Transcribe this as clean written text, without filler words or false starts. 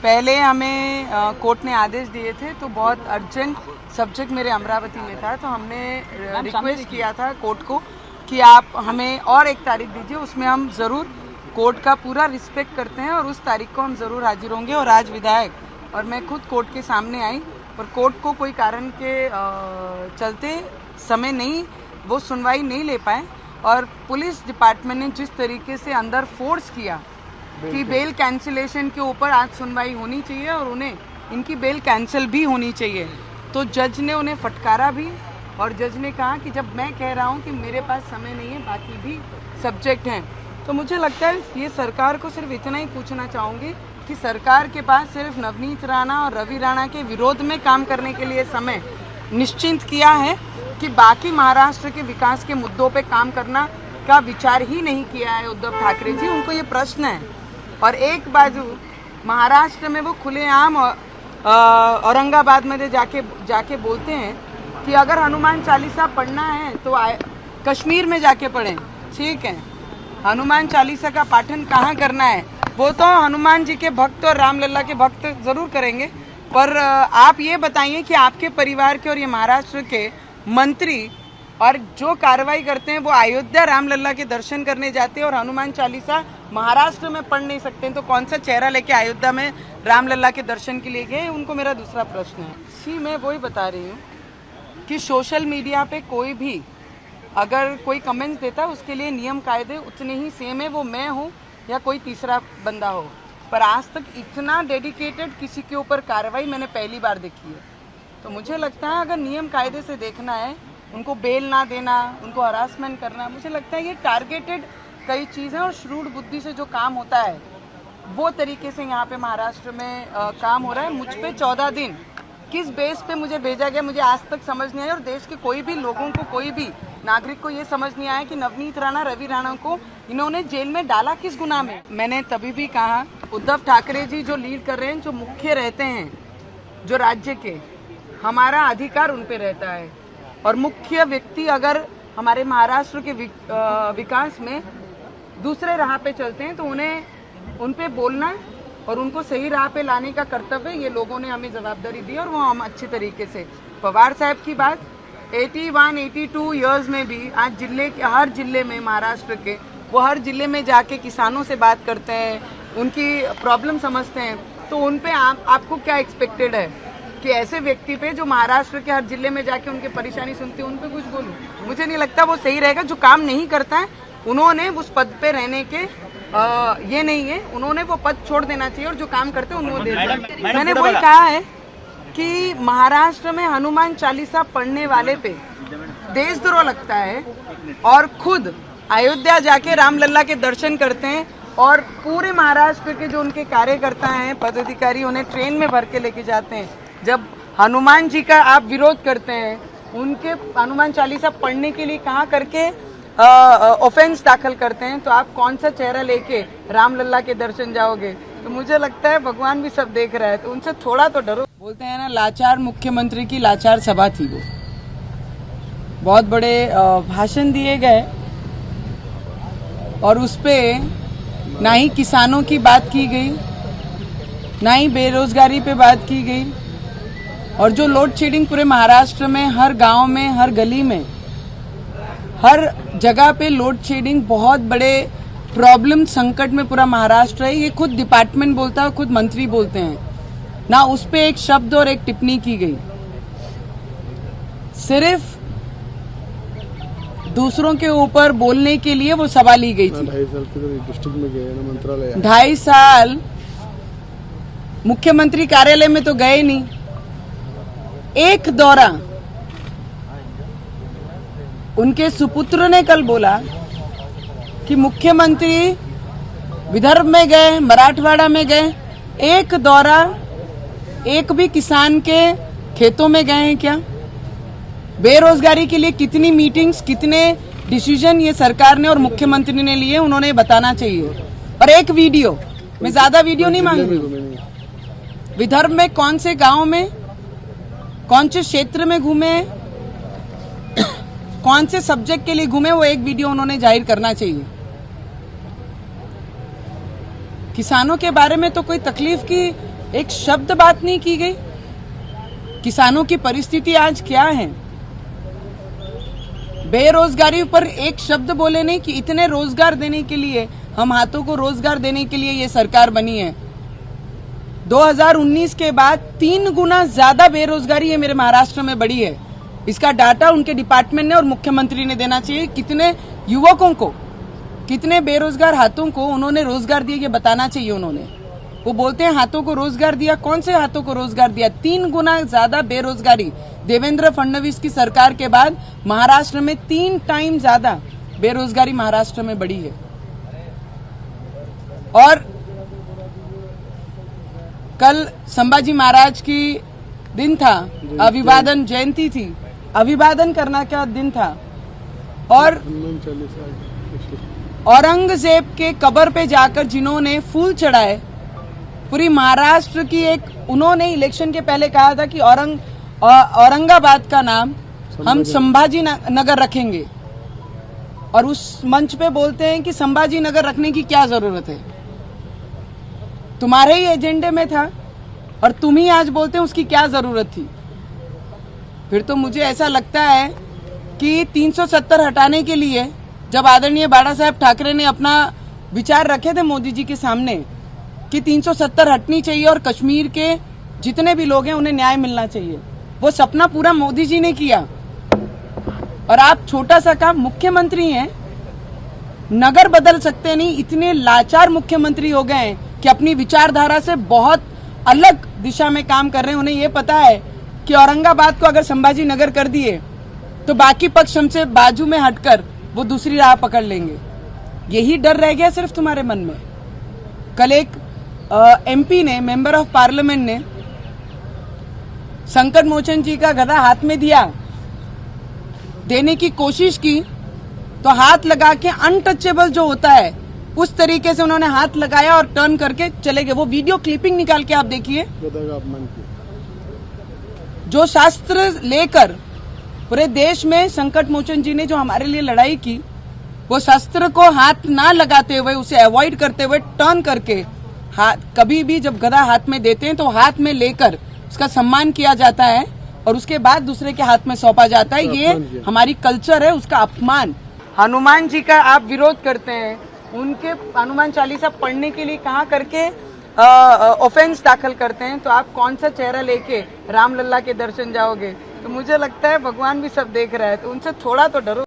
पहले हमें कोर्ट ने आदेश दिए थे, तो बहुत अर्जेंट सब्जेक्ट मेरे अमरावती में था, तो हमने रिक्वेस्ट किया था कोर्ट को कि आप हमें और एक तारीख दीजिए, उसमें हम ज़रूर कोर्ट का पूरा रिस्पेक्ट करते हैं और उस तारीख को हम ज़रूर हाजिर होंगे। और आज विधायक और मैं खुद कोर्ट के सामने आई और कोर्ट को कोई कारण के चलते समय नहीं, वो सुनवाई नहीं ले पाए और पुलिस डिपार्टमेंट ने जिस तरीके से अंदर फोर्स किया कि बेल कैंसिलेशन के ऊपर आज सुनवाई होनी चाहिए और उन्हें इनकी बेल कैंसिल भी होनी चाहिए, तो जज ने उन्हें फटकारा भी और जज ने कहा कि जब मैं कह रहा हूं कि मेरे पास समय नहीं है, बाकी भी सब्जेक्ट हैं, तो मुझे लगता है ये सरकार को सिर्फ इतना ही पूछना चाहूँगी कि सरकार के पास सिर्फ नवनीत राणा और रवि राणा के विरोध में काम करने के लिए समय निश्चिंत किया है कि बाकी महाराष्ट्र के विकास के मुद्दों पे काम करना का विचार ही नहीं किया है उद्धव ठाकरे जी। उनको ये प्रश्न है और एक बाजू महाराष्ट्र में वो खुलेआम औरंगाबाद में जाके बोलते हैं कि अगर हनुमान चालीसा पढ़ना है तो कश्मीर में जाके पढ़ें। ठीक है, हनुमान चालीसा का पाठन कहाँ करना है वो तो हनुमान जी के भक्त और रामलला के भक्त जरूर करेंगे, पर आप ये बताइए कि आपके परिवार के और ये महाराष्ट्र के मंत्री और जो कार्रवाई करते हैं वो अयोध्या रामलला के दर्शन करने जाते हैं और हनुमान चालीसा महाराष्ट्र में पढ़ नहीं सकते हैं, तो कौन सा चेहरा लेके अयोध्या में रामलला के दर्शन के लिए गए? उनको मेरा दूसरा प्रश्न है। जी, मैं वही बता रही हूँ कि सोशल मीडिया पे कोई भी अगर कोई कमेंट्स देता है उसके लिए नियम कायदे उतने ही सेम है, वो मैं हूँ या कोई तीसरा बंदा हो, पर आज तक इतना डेडिकेटेड किसी के ऊपर कार्रवाई मैंने पहली बार देखी है। तो मुझे लगता है अगर नियम कायदे से देखना है, उनको बेल ना देना, उनको हरासमेंट करना, मुझे लगता है ये टारगेटेड कई चीज़ें और श्रूड बुद्धि से जो काम होता है वो तरीके से यहाँ पे महाराष्ट्र में काम हो रहा है। मुझ पे 14 दिन किस बेस पे मुझे भेजा गया मुझे आज तक समझ नहीं आया और देश के कोई भी लोगों को, कोई भी नागरिक को ये समझ नहीं आया कि नवनीत राणा, रवि राणा को इन्होंने जेल में डाला किस गुनाह में। मैंने तभी भी कहा उद्धव ठाकरे जी जो लीड कर रहे हैं, जो मुख्य रहते हैं जो राज्य के, हमारा अधिकार उन पे रहता है और मुख्य व्यक्ति अगर हमारे महाराष्ट्र के विकास में दूसरे राह पे चलते हैं तो उन्हें उन पे बोलना और उनको सही राह पे लाने का कर्तव्य ये लोगों ने हमें जवाबदारी दी और वो हम अच्छे तरीके से। पवार साहब की बात 81-82 इयर्स में भी आज हर जिले में महाराष्ट्र के वो हर जिले में जाके किसानों से बात करते हैं, उनकी प्रॉब्लम समझते हैं, तो उन पे आपको क्या एक्सपेक्टेड है कि ऐसे व्यक्ति पे जो महाराष्ट्र के हर जिले में जाके उनकी परेशानी सुनते हैं उन पे कुछ बोलूं? मुझे नहीं लगता वो सही रहेगा। जो काम नहीं करता है उन्होंने उस पद पे रहने के ये नहीं है, उन्होंने वो पद छोड़ देना चाहिए और जो काम करते हैं उन्होंने दे। मैंने वही कहा है कि महाराष्ट्र में हनुमान चालीसा पढ़ने वाले पे देशद्रोह लगता है और खुद अयोध्या जाके रामलला के दर्शन करते हैं और पूरे महाराष्ट्र के जो उनके कार्यकर्ता हैं, पदाधिकारी, उन्हें ट्रेन में भर के लेके जाते हैं। जब हनुमान जी का आप विरोध करते हैं, उनके हनुमान चालीसा पढ़ने के लिए कहाँ करके ऑफेंस दाखिल करते हैं, तो आप कौन सा चेहरा लेके रामलला के दर्शन जाओगे? तो मुझे लगता है भगवान भी सब देख रहा है, तो उनसे थोड़ा तो डरो। बोलते हैं ना, लाचार मुख्यमंत्री की लाचार सभा थी वो। बहुत बड़े भाषण दिए गए और उसपे ना ही किसानों की बात की गई, ना ही बेरोजगारी पे बात की गई और जो लोड शेडिंग पूरे महाराष्ट्र में हर गांव में, हर गली में, हर जगह पे लोड शेडिंग बहुत बड़े प्रॉब्लम संकट में पूरा महाराष्ट्र है। ये खुद डिपार्टमेंट बोलता है, खुद मंत्री बोलते हैं ना, उस पे एक शब्द और एक टिप्पणी की गई। सिर्फ दूसरों के ऊपर बोलने के लिए वो सभा ली गई थी। 2.5 साल के डिस्ट्रिक्ट में गए ना, मंत्रालय 2.5 साल मुख्यमंत्री कार्यालय में तो गए नहीं। एक दौरा उनके सुपुत्र ने कल बोला कि मुख्यमंत्री विदर्भ में गए, मराठवाड़ा में गए, एक दौरा एक भी किसान के खेतों में गए हैं क्या? बेरोजगारी के लिए कितनी मीटिंग्स, कितने डिसीजन ये सरकार ने और मुख्यमंत्री ने लिए, उन्होंने बताना चाहिए। और एक वीडियो, मैं ज्यादा वीडियो नहीं मांग रही, विदर्भ में कौन से गांव में, कौन से क्षेत्र में घूमे, कौन से सब्जेक्ट के लिए घूमे, वो एक वीडियो उन्होंने जाहिर करना चाहिए। किसानों के बारे में तो कोई तकलीफ की एक शब्द बात नहीं की गई। किसानों की परिस्थिति आज क्या है, बेरोजगारी पर एक शब्द बोले नहीं कि इतने रोजगार देने के लिए, हम हाथों को रोजगार देने के लिए ये सरकार बनी है। 2019 के बाद 3 गुना ज्यादा बेरोजगारी है मेरे महाराष्ट्र में बढ़ी है। इसका डाटा उनके डिपार्टमेंट ने और मुख्यमंत्री ने देना चाहिए। कितने युवकों को, कितने बेरोजगार हाथों को उन्होंने रोजगार दिया, ये बताना चाहिए उन्होंने। वो बोलते हैं हाथों को रोजगार दिया, कौन से हाथों को रोजगार दिया? 3 गुना ज्यादा बेरोजगारी देवेंद्र फडणवीस की सरकार के बाद महाराष्ट्र में 3 टाइम ज्यादा बेरोजगारी महाराष्ट्र में बढ़ी है। और कल संभाजी महाराज की दिन था, अभिवादन जयंती थी, अभिवादन करना का दिन था। और औरंगजेब के कब्र पे जाकर जिन्होंने फूल चढ़ाए, पूरी महाराष्ट्र की एक, उन्होंने इलेक्शन के पहले कहा था कि औरंगाबाद का नाम हम संभाजी नगर रखेंगे, और उस मंच पे बोलते हैं कि संभाजी नगर रखने की क्या जरूरत है, तुम्हारे ही एजेंडे में था और तुम ही आज बोलते हैं उसकी क्या जरूरत थी। फिर तो मुझे ऐसा लगता है कि 370 हटाने के लिए जब आदरणीय बाला साहेब ठाकरे ने अपना विचार रखे थे मोदी जी के सामने कि 370 हटनी चाहिए और कश्मीर के जितने भी लोग हैं उन्हें न्याय मिलना चाहिए, वो सपना पूरा मोदी जी ने किया। और आप छोटा सा काम, मुख्यमंत्री हैं, नगर बदल सकते नहीं, इतने लाचार मुख्यमंत्री हो गए हैं कि अपनी विचारधारा से बहुत अलग दिशा में काम कर रहे हैं। उन्हें ये पता है कि औरंगाबाद को अगर संभाजी नगर कर दिए तो बाकी पक्ष हमसे बाजू में हटकर वो दूसरी राह पकड़ लेंगे। यही डर रह गया सिर्फ तुम्हारे मन में। कल एक एमपी ने, मेंबर ऑफ पार्लियामेंट ने संकट मोचन जी का गदा हाथ में दिया, देने की कोशिश की तो हाथ लगा के अनटचेबल जो होता है उस तरीके से उन्होंने हाथ लगाया और टर्न करके चले गए। वो वीडियो क्लिपिंग निकाल के आप देखिए। जो शास्त्र लेकर पूरे देश में संकट मोचन जी ने जो हमारे लिए लड़ाई की, वो शस्त्र को हाथ ना लगाते हुए, उसे अवॉइड करते हुए टर्न करके, हाथ कभी भी जब गदा हाथ में देते हैं तो हाथ में लेकर उसका सम्मान किया जाता है और उसके बाद दूसरे के हाथ में सौंपा जाता है। ये हमारी कल्चर है, उसका अपमान। हनुमान जी का आप विरोध करते हैं, उनके हनुमान चालीसा पढ़ने के लिए कहाँ करके ऑफेंस दाखिल करते हैं, तो आप कौन सा चेहरा लेके रामलल्ला के दर्शन जाओगे? तो मुझे लगता है भगवान भी सब देख रहा है, तो उनसे थोड़ा तो डरो।